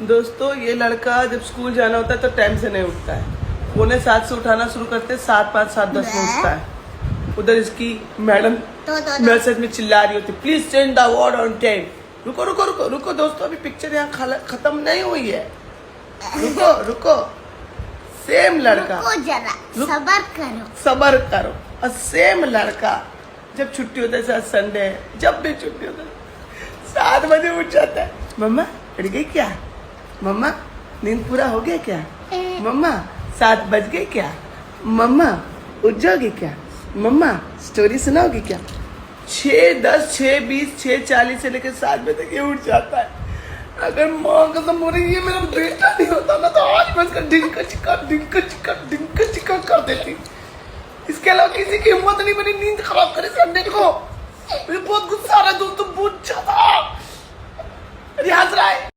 दोस्तों ये लड़का जब स्कूल जाना होता है तो टाइम से नहीं उठता है। 6:45 से उठाना शुरू करते, 7, 5, 7, 10 में उठता है। उधर इसकी मैडम मैसेज में चिल्ला रही होती, please change the word on time. रुको रुको रुको रुको दोस्तों, अभी पिक्चर यहाँ खत्म नहीं हुई है। रुको रुको, सेम लड़का, सबर करो। और सेम लड़का जब छुट्टी होता है, संडे है, जब भी छुट्टी होता है 7 बजे उठ जाता है। मम्मा उठ गई क्या? मम्मा नींद पूरा हो गया क्या? मम्मा 7 बज गए क्या? मम्मा उठ जाओगी क्या? मम्मा स्टोरी सुनाओगी क्या? 6:10, 6:20, 6:40 से लेकर 7 बजे तक ये उठ जाता है। अगर माँ कसम हो रही है मेरा बेटा नहीं होता ना तो आज मैं इसका डिंका चिका कर देती। इसके अलावा किसी की हिम्मत नहीं बनी नींद खराब करे संडे को। मुझे बहुत गुस्सा आ रहा है दोस्तों, बहुत ज्यादा। हंस रहा है।